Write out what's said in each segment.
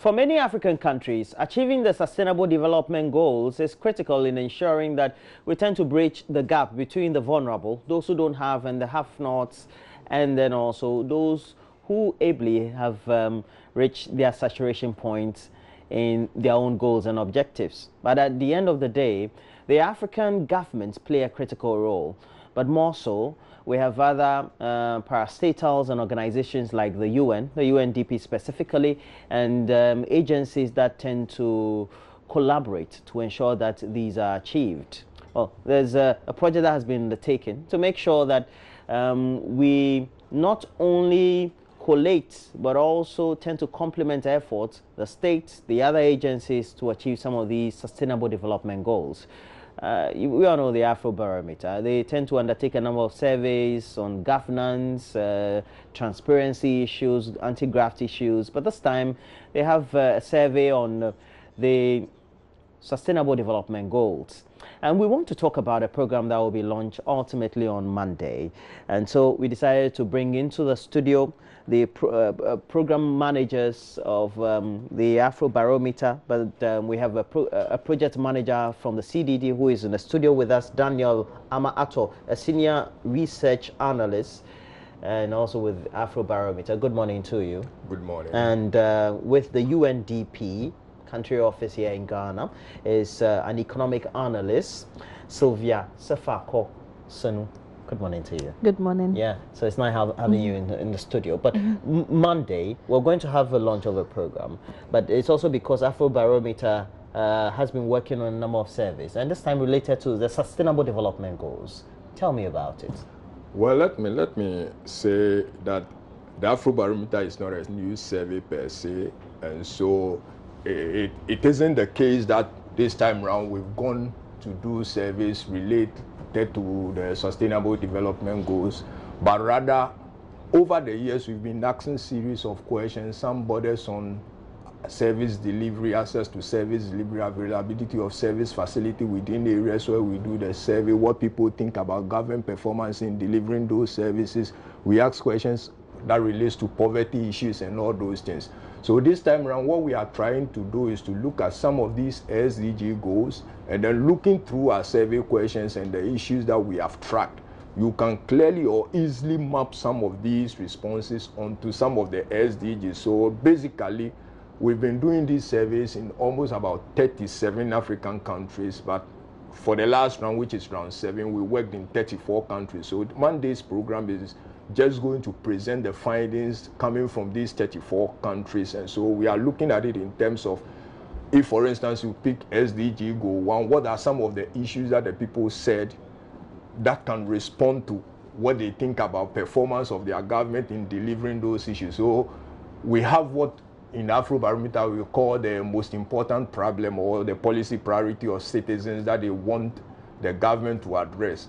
For many African countries, achieving the Sustainable Development Goals is critical in ensuring that we tend to bridge the gap between the vulnerable, those who don't have, and the have-nots, and then also those who ably have reached their saturation points in their own goals and objectives. But at the end of the day, the African governments play a critical role. But more so, we have other parastatals and organizations like the UN, the UNDP specifically, and agencies that tend to collaborate to ensure that these are achieved. Well, there's a project that has been undertaken to make sure that we not only collate but also tend to complement efforts, the states, the other agencies, to achieve some of these sustainable development goals. We all know the Afrobarometer. They tend to undertake a number of surveys on governance, transparency issues, anti-graft issues, but this time they have a survey on the Sustainable Development Goals. And we want to talk about a program that will be launched ultimately on Monday. And so we decided to bring into the studio the program managers of the Afrobarometer, but we have a project manager from the CDD who is in the studio with us, Daniel Ama-Ato, a senior research analyst, and also with Afrobarometer. Good morning to you. Good morning. And with the UNDP country office here in Ghana is an economic analyst, Sylvia Sefako Sanu. Good morning to you. Good morning. Yeah, so it's nice having you in the studio. But Monday, we're going to have a launch of a program, but it's also because Afrobarometer has been working on a number of surveys, and this time related to the Sustainable Development Goals. Tell me about it. Well, let me say that the Afrobarometer is not a new survey per se, and so it isn't the case that this time around we've gone to do surveys related to the Sustainable Development Goals, but rather over the years we've been asking series of questions, some borders on service delivery, access to service delivery, availability of service facility within the areas where we do the survey, what people think about government performance in delivering those services. We ask questions that relates to poverty issues and all those things. So this time around, what we are trying to do is to look at some of these SDG goals, and then looking through our survey questions and the issues that we have tracked, you can clearly or easily map some of these responses onto some of the SDGs. So basically, we've been doing these surveys in almost about 37 African countries, but for the last round, which is round 7, we worked in 34 countries. So Monday's program is just going to present the findings coming from these 34 countries. And so we are looking at it in terms of, if for instance you pick SDG Goal 1, what are some of the issues that the people said that can respond to what they think about performance of their government in delivering those issues. So we have what in Afrobarometer we call the most important problem or the policy priority of citizens that they want the government to address.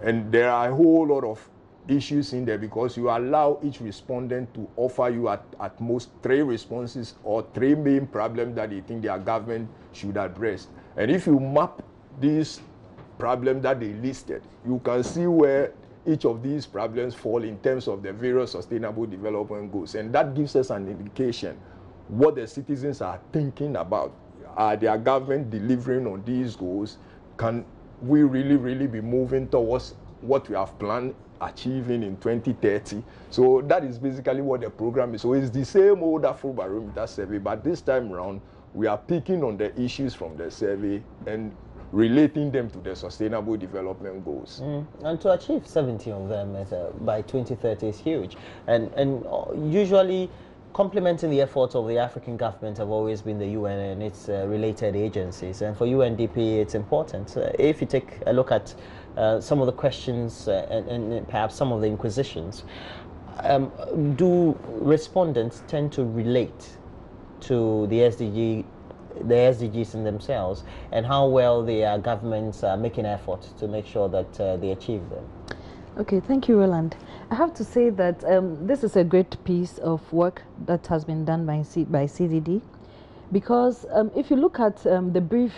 And there are a whole lot of issues in there because you allow each respondent to offer you at most 3 responses or 3 main problems that they think their government should address. And if you map these problems that they listed, you can see where each of these problems fall in terms of the various sustainable development goals. And that gives us an indication what the citizens are thinking about. Are their government delivering on these goals? Can we really be moving towards what we have planned achieving in 2030? So that is basically what the program is. So it's the same old Afrobarometer survey, but this time around we are picking on the issues from the survey and relating them to the Sustainable Development Goals. And to achieve 70 of them by 2030 is huge. And usually complementing the efforts of the African government have always been the UN and its related agencies. And for UNDP, it's important. If you take a look at some of the questions and perhaps some of the inquisitions, do respondents tend to relate to the SDGs in themselves, and how well the governments are making efforts to make sure that they achieve them? Okay, thank you, Roland. I have to say that this is a great piece of work that has been done by CDD, because if you look at the brief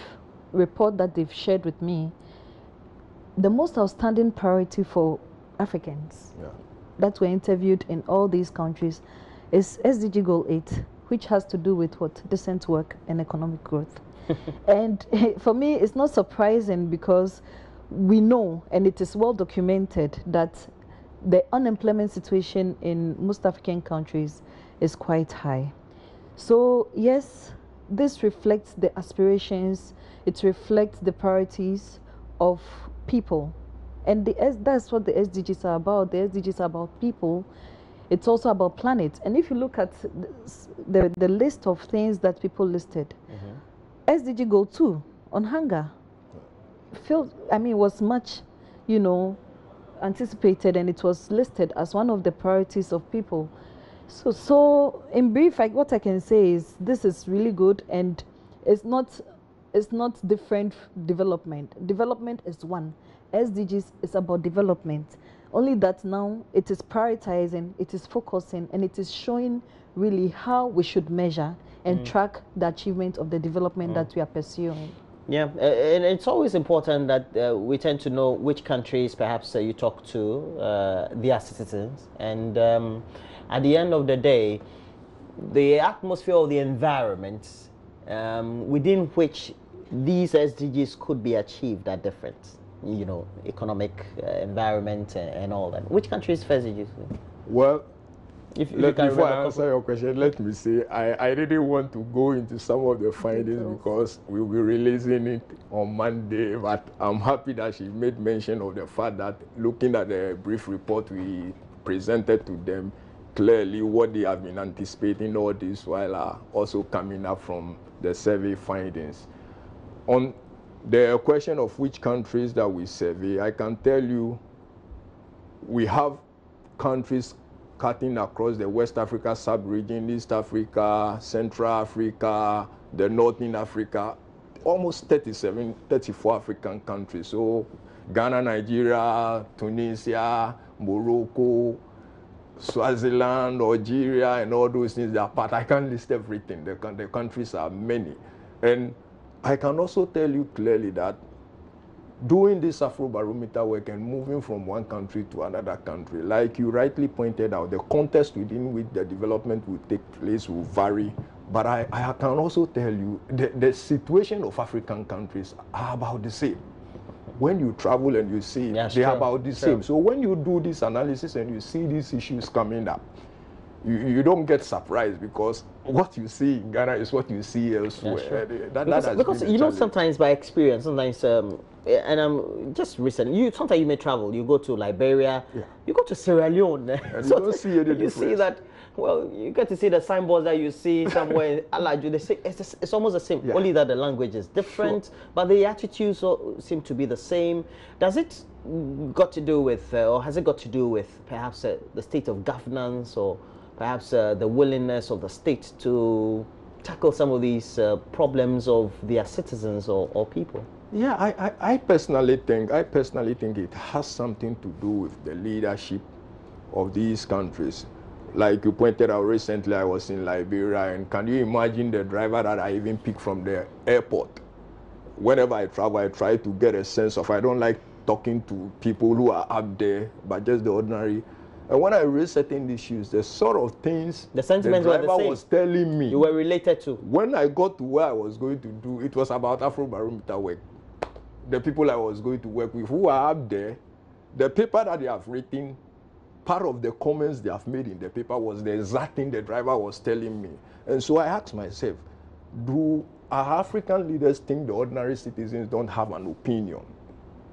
report that they've shared with me, the most outstanding priority for Africans that were interviewed in all these countries is SDG Goal 8, which has to do with what? Decent work and economic growth. And for me, it's not surprising because we know, and it is well documented, that the unemployment situation in most African countries is quite high. So yes, this reflects the aspirations, it reflects the priorities of people. And that's what the SDGs are about. The SDGs are about people. It's also about planet. And if you look at the list of things that people listed, SDG Goal 2 on hunger, was much, anticipated, and it was listed as one of the priorities of people. So in brief, what I can say is this is really good, and it's not different development. Development is one. SDGs is about development. Only that now it is prioritizing, it is focusing, and it is showing really how we should measure and track the achievement of the development that we are pursuing. Yeah, and it's always important that we tend to know which countries perhaps you talk to, their citizens, and at the end of the day, the atmosphere of the environment within which these SDGs could be achieved are different. Economic, environment, and all that. Which countries first did you see? Well, before I answer your question, let me say I didn't want to go into some of the findings because we'll be releasing it on Monday, but I'm happy that she made mention of the fact that looking at the brief report we presented to them, clearly what they have been anticipating all this while are also coming up from the survey findings. On the question of which countries that we survey, I can tell you we have countries cutting across the West Africa sub-region, East Africa, Central Africa, the Northern Africa, almost 34 African countries. So Ghana, Nigeria, Tunisia, Morocco, Swaziland, Algeria, and all those things are part. I can't list everything. The countries are many. And I can also tell you clearly that doing this Afrobarometer work and moving from one country to another country, like you rightly pointed out, the context within which the development will take place will vary. But I can also tell you the situation of African countries are about the same. When you travel and you see it, they are about the same. So when you do this analysis and you see these issues coming up, you don't get surprised because what you see in Ghana is what you see elsewhere. Because sometimes by experience, sometimes, and I'm just recent, sometimes you may travel, you go to Liberia, you go to Sierra Leone, and so you don't see any difference. You see that, well, you get to see the signboards that you see somewhere in Alaju, they say it's almost the same, only that the language is different, but the attitudes seem to be the same. Does it got to do with, or has it got to do with perhaps the state of governance, or perhaps the willingness of the state to tackle some of these problems of their citizens or people? Yeah, I personally think it has something to do with the leadership of these countries. Like you pointed out recently, I was in Liberia, and can you imagine the driver that I even picked from the airport? Whenever I travel, I try to get a sense of, I don't like talking to people who are up there, but just the ordinary. And when I raise certain issues, the sort of things the sentiments the driver was telling me, you were related to. When I got to where I was going to do, it was about Afrobarometer work. The people I was going to work with who are up there, the paper that they have written, part of the comments they have made in the paper was the exact thing the driver was telling me. And so I asked myself, do our African leaders think the ordinary citizens don't have an opinion?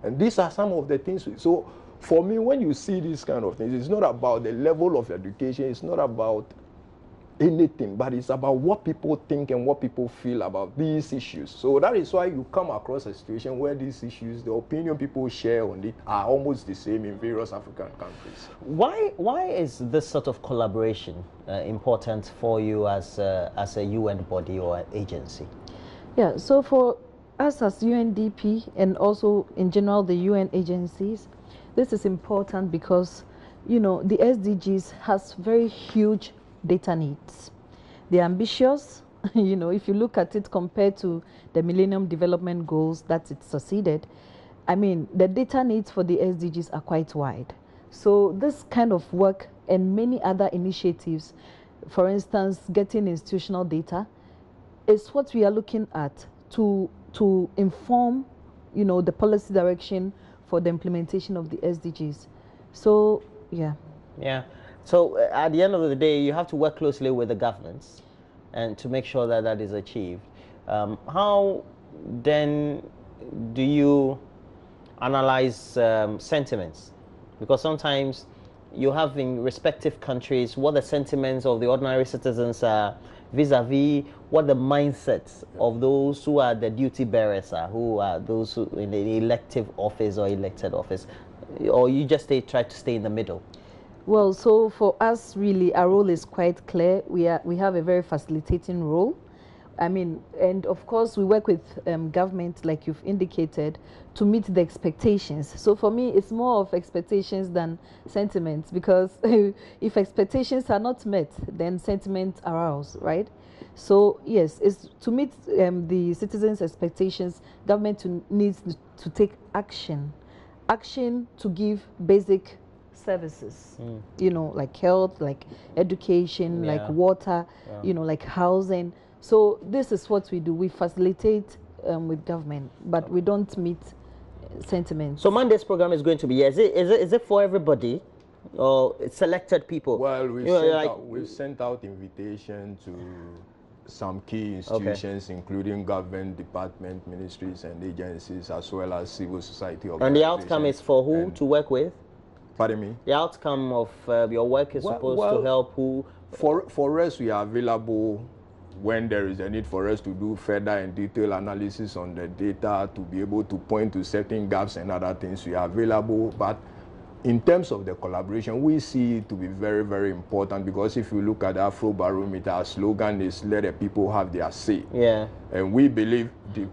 And these are some of the things. So for me, when you see these kind of things, it's not about the level of education, it's not about anything, but it's about what people think and what people feel about these issues. So that is why you come across a situation where these issues, the opinion people share on it, are almost the same in various African countries. Why is this sort of collaboration important for you as a UN body or an agency? Yeah, so for us as UNDP and also in general the UN agencies, this is important because, the SDGs has very huge data needs. They're ambitious, if you look at it compared to the Millennium Development Goals that it succeeded, the data needs for the SDGs are quite wide. So this kind of work and many other initiatives for instance, getting institutional data, is what we are looking at to inform, the policy direction for the implementation of the SDGs. So, yeah. Yeah. So at the end of the day, you have to work closely with the governments and to make sure that that is achieved. How then do you analyze sentiments? Because sometimes you have in respective countries what the sentiments of the ordinary citizens are vis-a-vis what the mindsets of those who are the duty bearers are, who are those who in the elective office or elected office, or you just try to stay in the middle. Well, so for us, really, our role is quite clear. We have a very facilitating role. I mean, and of course, we work with government, like you've indicated, to meet the expectations. So for me, it's more of expectations than sentiments, because if expectations are not met, then sentiments arouse, right? So yes, it's to meet the citizens' expectations. Government needs to take action to give basic services, like health, like education, like water, like housing. So this is what we do. We facilitate with government, but we don't meet sentiments. So Monday's program is going to be, is it for everybody or selected people? Well, we've sent out invitation to some key institutions, including government, department, ministries and agencies, as well as civil society organizations. And the outcome is for who to work with? Pardon me? The outcome of your work is supposed to help who? For us, we are available when there is a need for us to do further and detailed analysis on the data, to be able to point to certain gaps and other things. We are available, but in terms of the collaboration, we see it to be very, very important, because if you look at the Afro Barometer, our slogan is "Let the people have their say." Yeah. And we believe the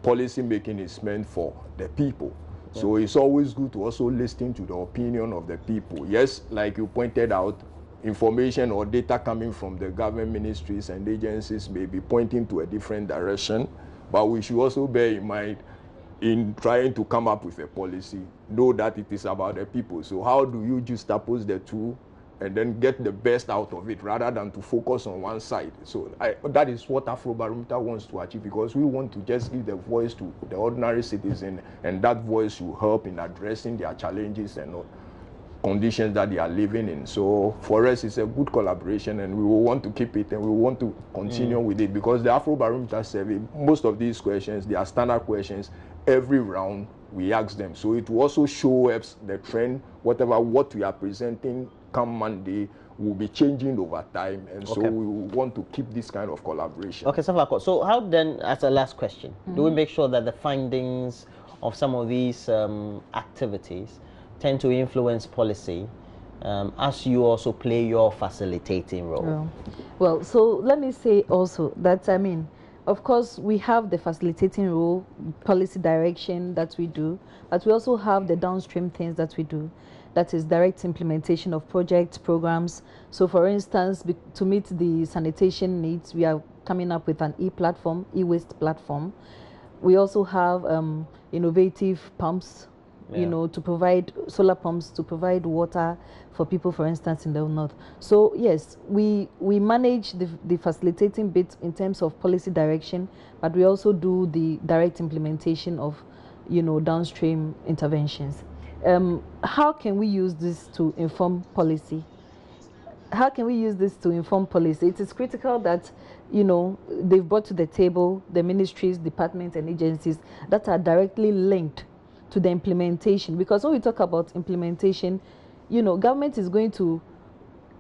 policy making is meant for the people. Yeah. So it's always good to also listen to the opinion of the people. Yes, like you pointed out, information or data coming from the government ministries and agencies may be pointing to a different direction, but we should also bear in mind, in trying to come up with a policy, know that it is about the people. So how do you juxtapose the two and then get the best out of it, rather than to focus on one side? So that is what Afrobarometer wants to achieve, because we want to just give the voice to the ordinary citizen, and that voice will help in addressing their challenges and conditions that they are living in. So for us, it's a good collaboration, and we will want to keep it, and we will want to continue with it, because the Afrobarometer survey, most of these questions, they are standard questions. Every round we ask them, so it will also show us the trend. What we are presenting come Monday will be changing over time, and so we want to keep this kind of collaboration. Okay, so how then, as a last question, do we make sure that the findings of some of these activities tend to influence policy, as you also play your facilitating role? Well, so let me say also that, I mean, of course, we have the facilitating role, policy direction that we do, but we also have the downstream things that we do. That is direct implementation of projects, programs. So for instance, to meet the sanitation needs, we are coming up with an e-platform, e-waste platform. We also have innovative pumps, to provide solar pumps to provide water for people, for instance, in the north. So yes, we manage the facilitating bit in terms of policy direction, but we also do the direct implementation of, downstream interventions. How can we use this to inform policy? How can we use this to inform policy? It is critical that, they've brought to the table the ministries, departments, and agencies that are directly linked to the implementation, because when we talk about implementation, government is going to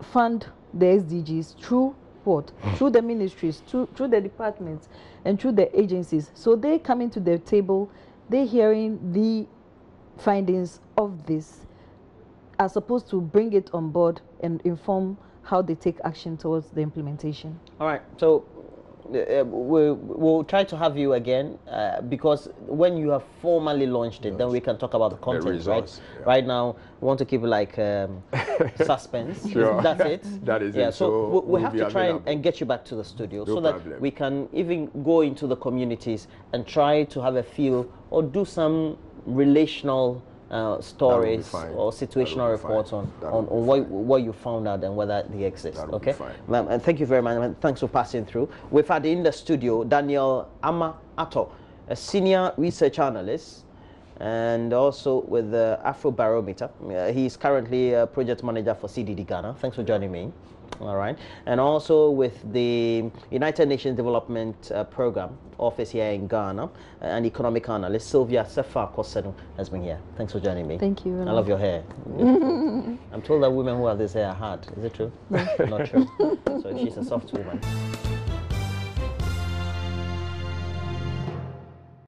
fund the SDGs through what? Through the ministries, through the departments, and through the agencies. So they coming to the table, they hearing the findings of this, are supposed to bring it on board and inform how they take action towards the implementation. All right, so we'll try to have you again, because when you have formally launched it, then we can talk about the content, right? Yeah. Right now, we want to keep it like suspense. Sure. That's it. That is it. So we'll have to try and get you back to the studio, so that we can even go into the communities and try to have a feel or do some relational stories or situational reports on what you found out and whether they exist. Okay, ma'am, and thank you very much. And thanks for passing through. We've had in the studio Daniel Ama Ato, a senior research analyst, and also with the Afrobarometer. He's currently a project manager for CDD Ghana. Thanks for joining me. All right, and also with the United Nations Development Program office here in Ghana, and economic analyst Sylvia Sefa Kosenu has been here. Thanks for joining me. Thank you. I love your hair. I'm told that women who have this hair are hard. Is it true? No. Not true. So she's a soft woman.